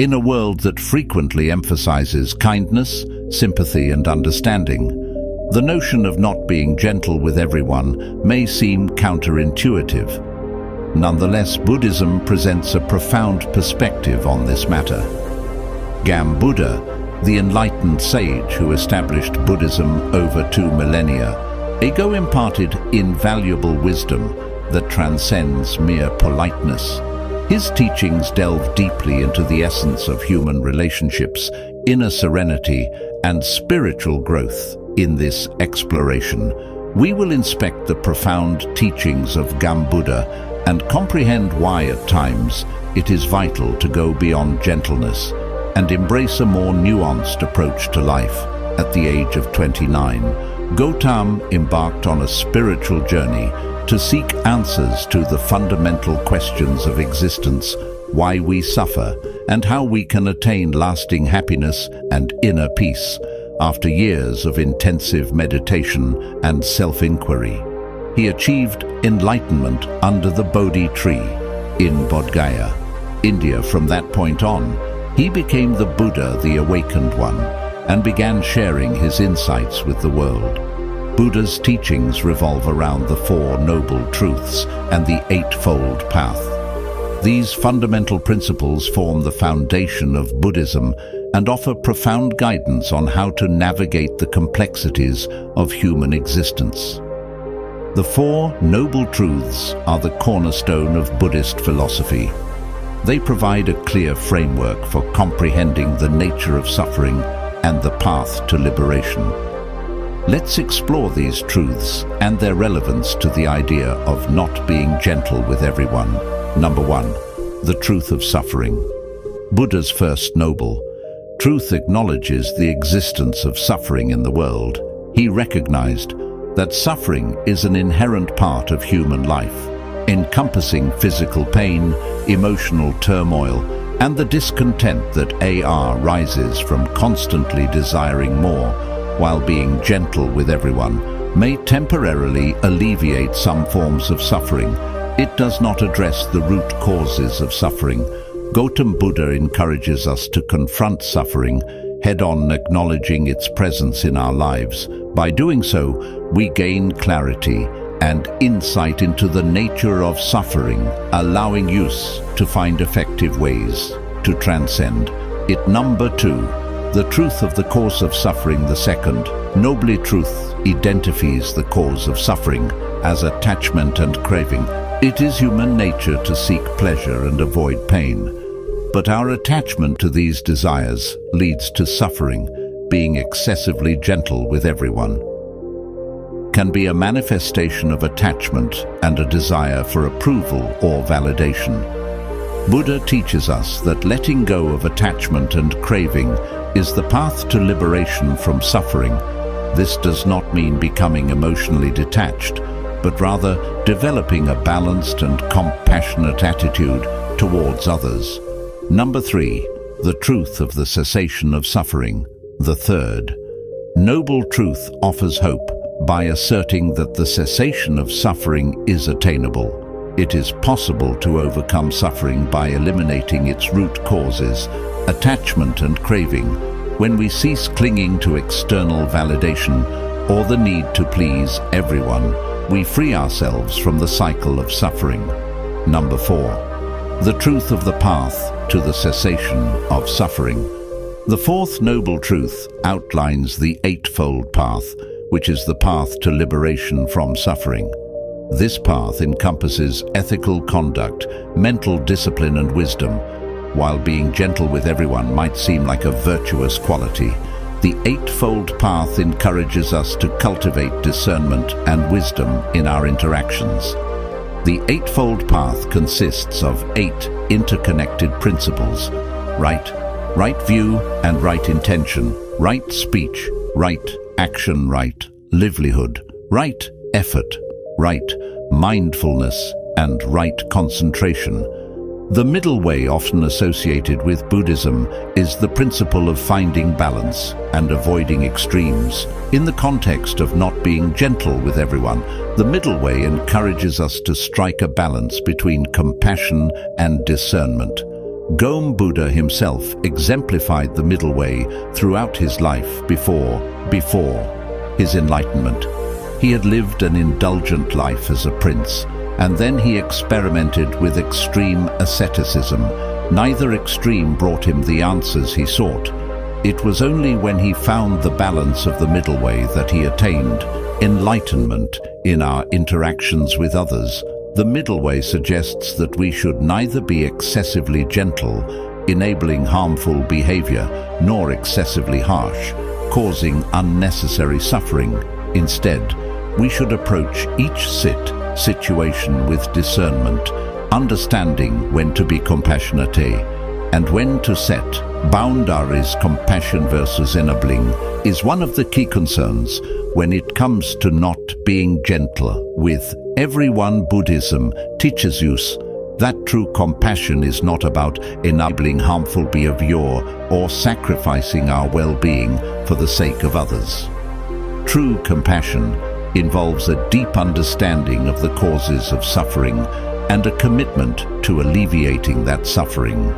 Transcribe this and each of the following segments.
In a world that frequently emphasizes kindness, sympathy, and understanding, the notion of not being gentle with everyone may seem counterintuitive. Nonetheless, Buddhism presents a profound perspective on this matter. Buddha, the enlightened sage who established Buddhism over 2 millennia ago, imparted invaluable wisdom that transcends mere politeness. His teachings delve deeply into the essence of human relationships, inner serenity, and spiritual growth. In this exploration, we will inspect the profound teachings of Buddha and comprehend why at times it is vital to go beyond gentleness and embrace a more nuanced approach to life. At the age of 29, Gautam embarked on a spiritual journey to seek answers to the fundamental questions of existence, why we suffer, and how we can attain lasting happiness and inner peace. After years of intensive meditation and self-inquiry, he achieved enlightenment under the Bodhi tree in Bodh Gaya, India. From that point on, he became the Buddha, the Awakened One, and began sharing his insights with the world. Buddha's teachings revolve around the 4 Noble Truths and the Eightfold Path. These fundamental principles form the foundation of Buddhism and offer profound guidance on how to navigate the complexities of human existence. The 4 Noble Truths are the cornerstone of Buddhist philosophy. They provide a clear framework for comprehending the nature of suffering and the path to liberation. Let's explore these truths and their relevance to the idea of not being gentle with everyone. Number 1. The truth of suffering. Buddha's first noble truth acknowledges the existence of suffering in the world. He recognized that suffering is an inherent part of human life, encompassing physical pain, emotional turmoil, and the discontent that arises from constantly desiring more. While being gentle with everyone may temporarily alleviate some forms of suffering, it does not address the root causes of suffering. Gautam Buddha encourages us to confront suffering head-on, acknowledging its presence in our lives. By doing so, we gain clarity and insight into the nature of suffering, allowing us to find effective ways to transcend it. Number 2. The truth of the cause of suffering. The second noble truth identifies the cause of suffering as attachment and craving. It is human nature to seek pleasure and avoid pain, but our attachment to these desires leads to suffering. Being excessively gentle with everyone can be a manifestation of attachment and a desire for approval or validation. Buddha teaches us that letting go of attachment and craving is the path to liberation from suffering. This does not mean becoming emotionally detached, but rather developing a balanced and compassionate attitude towards others. Number 3. The truth of the cessation of suffering. The third noble truth offers hope by asserting that the cessation of suffering is attainable. It is possible to overcome suffering by eliminating its root causes, attachment and craving. When we cease clinging to external validation or the need to please everyone, we free ourselves from the cycle of suffering. Number 4. The truth of the path to the cessation of suffering. The fourth noble truth outlines the Eightfold Path, which is the path to liberation from suffering. This path encompasses ethical conduct, mental discipline and wisdom. While being gentle with everyone might seem like a virtuous quality, the Eightfold Path encourages us to cultivate discernment and wisdom in our interactions. The Eightfold Path consists of 8 interconnected principles: right view and right intention, right speech, right action, right livelihood, right effort, right mindfulness, and right concentration. The middle way, often associated with Buddhism, is the principle of finding balance and avoiding extremes. In the context of not being gentle with everyone, the middle way encourages us to strike a balance between compassion and discernment. Gom Buddha himself exemplified the middle way throughout his life before his enlightenment. He had lived an indulgent life as a prince, and then he experimented with extreme asceticism. Neither extreme brought him the answers he sought. It was only when he found the balance of the middle way that he attained enlightenment in our interactions with others. The middle way suggests that we should neither be excessively gentle, enabling harmful behavior, nor excessively harsh, causing unnecessary suffering. Instead, we should approach each situation with discernment, understanding when to be compassionate and when to set boundaries. Compassion versus enabling is one of the key concerns when it comes to not being gentle with everyone. Buddhism teaches us that true compassion is not about enabling harmful behavior or sacrificing our well-being for the sake of others. True compassion involves a deep understanding of the causes of suffering and a commitment to alleviating that suffering.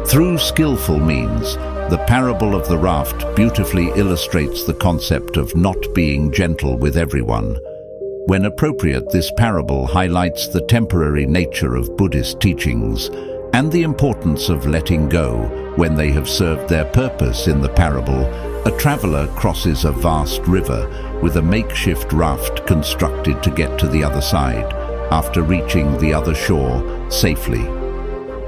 Through skillful means, the parable of the raft beautifully illustrates the concept of not being gentle with everyone. When appropriate, this parable highlights the temporary nature of Buddhist teachings and the importance of letting go when they have served their purpose. In the parable, a traveler crosses a vast river with a makeshift raft constructed to get to the other side. After reaching the other shore safely,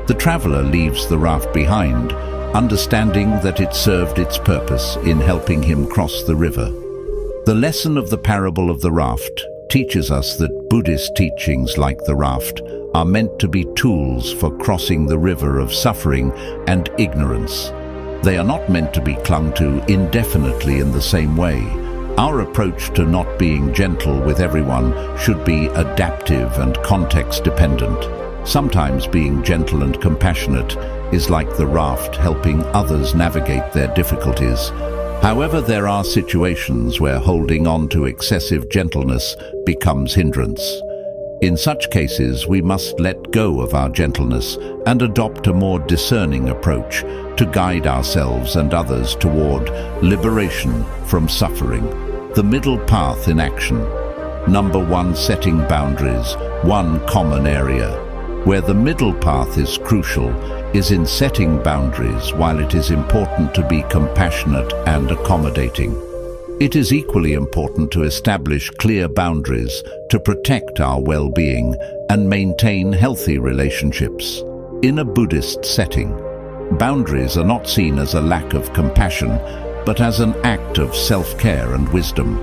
the traveler leaves the raft behind, understanding that it served its purpose in helping him cross the river. The lesson of the parable of the raft teaches us that Buddhist teachings like the raft are meant to be tools for crossing the river of suffering and ignorance. They are not meant to be clung to indefinitely in the same way. Our approach to not being gentle with everyone should be adaptive and context-dependent. Sometimes being gentle and compassionate is like the raft helping others navigate their difficulties. However, there are situations where holding on to excessive gentleness becomes hindrance. In such cases, we must let go of our gentleness and adopt a more discerning approach to guide ourselves and others toward liberation from suffering. The middle path in action. Number 1, setting boundaries. One common area where the middle path is crucial is in setting boundaries. While it is important to be compassionate and accommodating, it is equally important to establish clear boundaries to protect our well-being and maintain healthy relationships. In a Buddhist setting, boundaries are not seen as a lack of compassion, but as an act of self-care and wisdom.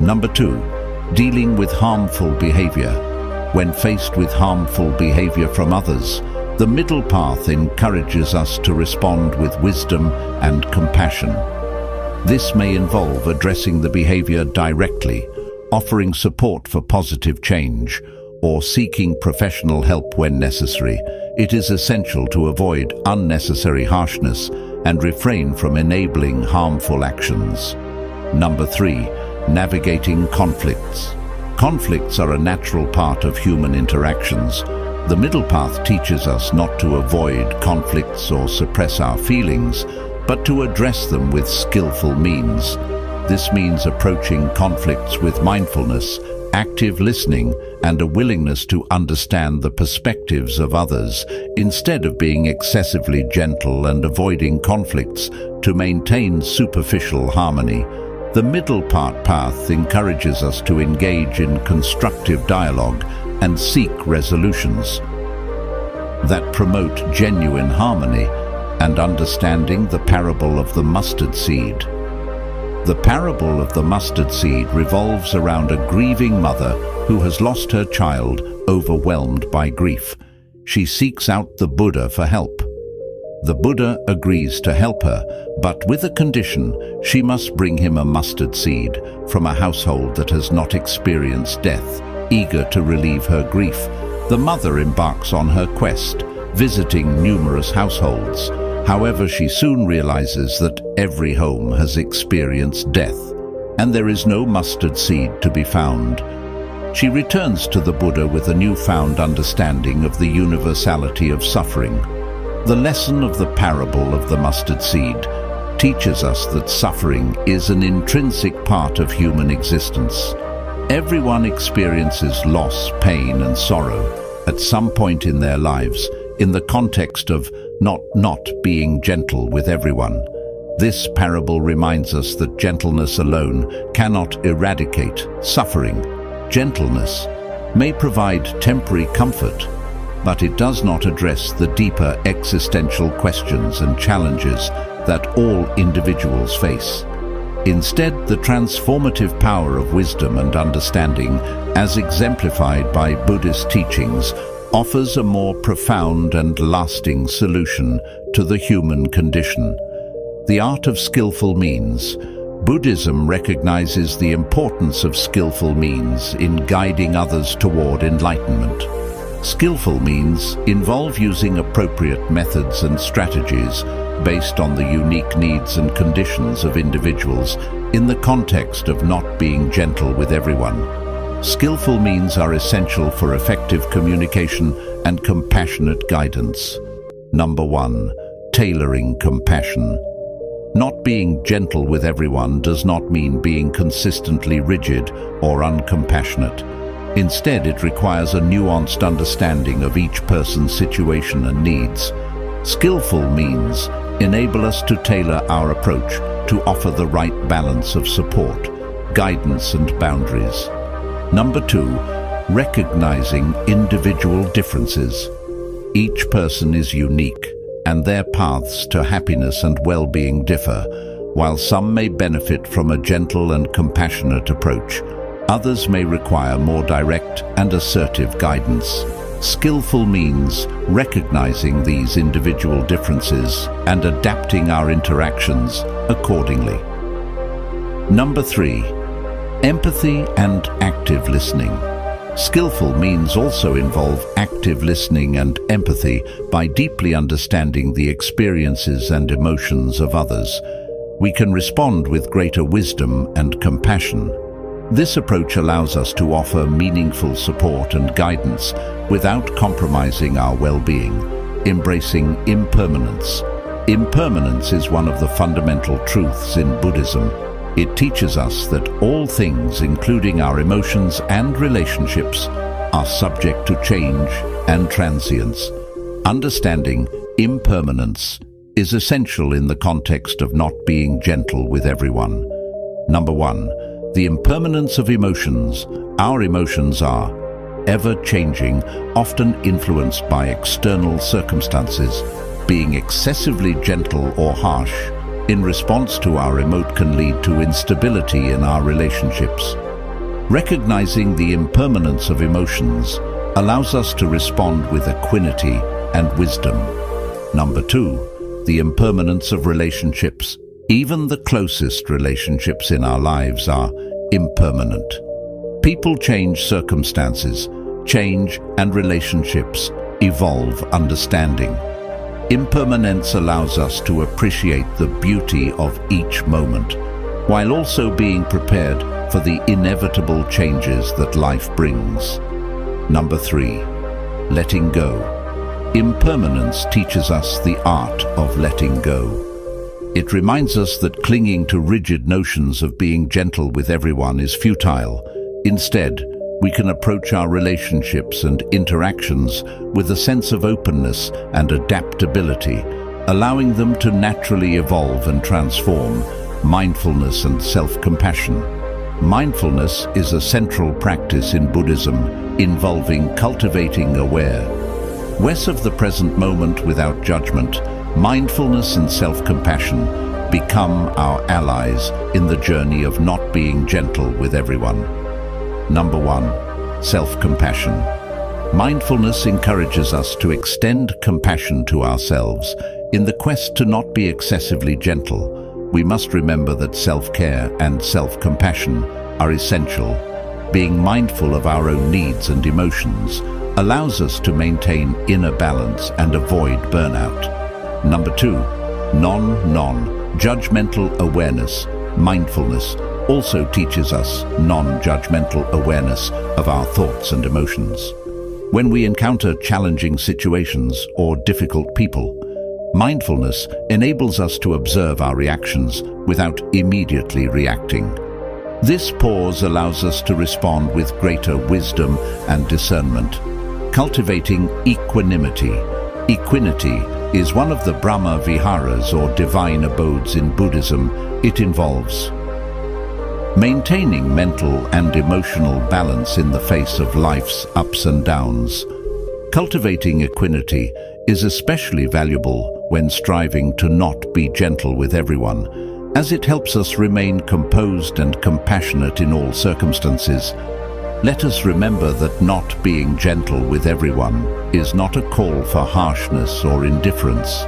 Number 2, dealing with harmful behavior. When faced with harmful behavior from others, the middle path encourages us to respond with wisdom and compassion. This may involve addressing the behavior directly, offering support for positive change, or seeking professional help when necessary. It is essential to avoid unnecessary harshness and refrain from enabling harmful actions. Number 3, navigating conflicts. Conflicts are a natural part of human interactions. The middle path teaches us not to avoid conflicts or suppress our feelings, but to address them with skillful means. This means approaching conflicts with mindfulness, active listening, and a willingness to understand the perspectives of others, instead of being excessively gentle and avoiding conflicts to maintain superficial harmony. The middle path encourages us to engage in constructive dialogue and seek resolutions that promote genuine harmony and understanding. The parable of the mustard seed. The parable of the mustard seed revolves around a grieving mother who has lost her child, overwhelmed by grief. She seeks out the Buddha for help. The Buddha agrees to help her, but with a condition: she must bring him a mustard seed from a household that has not experienced death. Eager to relieve her grief, the mother embarks on her quest, visiting numerous households. However, she soon realizes that every home has experienced death, and there is no mustard seed to be found. She returns to the Buddha with a newfound understanding of the universality of suffering. The lesson of the parable of the mustard seed teaches us that suffering is an intrinsic part of human existence. Everyone experiences loss, pain, and sorrow at some point in their lives, in the context of not being gentle with everyone. This parable reminds us that gentleness alone cannot eradicate suffering. Gentleness may provide temporary comfort, but it does not address the deeper existential questions and challenges that all individuals face. Instead, the transformative power of wisdom and understanding, as exemplified by Buddhist teachings, offers a more profound and lasting solution to the human condition. The art of skillful means. Buddhism recognizes the importance of skillful means in guiding others toward enlightenment. Skillful means involve using appropriate methods and strategies based on the unique needs and conditions of individuals in the context of not being gentle with everyone. Skillful means are essential for effective communication and compassionate guidance. Number 1. Tailoring compassion. Not being gentle with everyone does not mean being consistently rigid or uncompassionate. Instead, it requires a nuanced understanding of each person's situation and needs. Skillful means enable us to tailor our approach to offer the right balance of support, guidance, and boundaries. Number 2, recognizing individual differences. Each person is unique, and their paths to happiness and well-being differ. While some may benefit from a gentle and compassionate approach, others may require more direct and assertive guidance. Skillful means recognizing these individual differences and adapting our interactions accordingly. Number 3, empathy and active listening. Skillful means also involve active listening and empathy by deeply understanding the experiences and emotions of others. We can respond with greater wisdom and compassion. This approach allows us to offer meaningful support and guidance without compromising our well-being. Embracing impermanence. Impermanence is one of the fundamental truths in Buddhism. It teaches us that all things, including our emotions and relationships, are subject to change and transience. Understanding impermanence is essential in the context of not being gentle with everyone. Number 1, the impermanence of emotions. Our emotions are ever-changing, often influenced by external circumstances. Being excessively gentle or harsh in response to our emotion can lead to instability in our relationships. Recognizing the impermanence of emotions allows us to respond with equanimity and wisdom. Number 2, the impermanence of relationships. Even the closest relationships in our lives are impermanent. People change, circumstances change, and relationships evolve. Understanding impermanence allows us to appreciate the beauty of each moment, while also being prepared for the inevitable changes that life brings. Number 3, letting go. Impermanence teaches us the art of letting go. It reminds us that clinging to rigid notions of being gentle with everyone is futile. Instead, we can approach our relationships and interactions with a sense of openness and adaptability, allowing them to naturally evolve and transform. Mindfulness and self-compassion. Mindfulness is a central practice in Buddhism, involving cultivating awareness of the present moment without judgment. Mindfulness and self-compassion become our allies in the journey of not being gentle with everyone. Number 1, self-compassion. Mindfulness encourages us to extend compassion to ourselves. In the quest to not be excessively gentle, we must remember that self-care and self-compassion are essential. Being mindful of our own needs and emotions allows us to maintain inner balance and avoid burnout. Number 2, non-judgmental awareness. Mindfulness also teaches us non-judgmental awareness of our thoughts and emotions. When we encounter challenging situations or difficult people, Mindfulness enables us to observe our reactions without immediately reacting. This pause allows us to respond with greater wisdom and discernment. Cultivating equanimity. Equanimity is one of the Brahma Viharas or divine abodes in Buddhism. It involves maintaining mental and emotional balance in the face of life's ups and downs. Cultivating equanimity is especially valuable when striving to not be gentle with everyone, as it helps us remain composed and compassionate in all circumstances. Let us remember that not being gentle with everyone is not a call for harshness or indifference.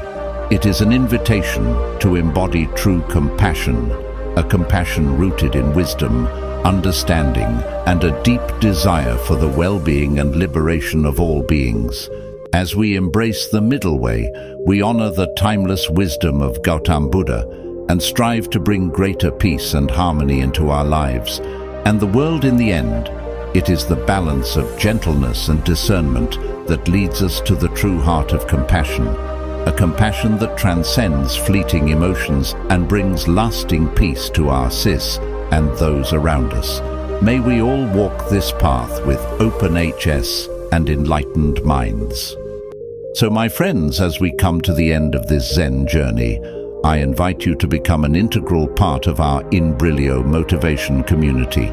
It is an invitation to embody true compassion, a compassion rooted in wisdom, understanding, and a deep desire for the well-being and liberation of all beings. As we embrace the middle way, we honor the timeless wisdom of Gautama Buddha and strive to bring greater peace and harmony into our lives and the world in the end. It is the balance of gentleness and discernment that leads us to the true heart of compassion, a compassion that transcends fleeting emotions and brings lasting peace to ourselves and those around us. May we all walk this path with open hearts and enlightened minds. So my friends, as we come to the end of this Zen journey, I invite you to become an integral part of our Inbrilio motivation community.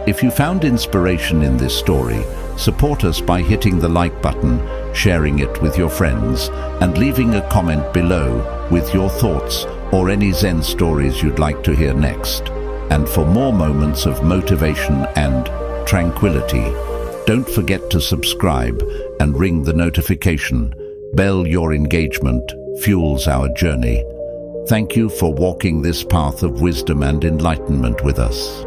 If you found inspiration in this story, support us by hitting the like button, sharing it with your friends, and leaving a comment below with your thoughts or any Zen stories you'd like to hear next. And for more moments of motivation and tranquility, don't forget to subscribe and ring the notification bell. Your engagement fuels our journey. Thank you for walking this path of wisdom and enlightenment with us.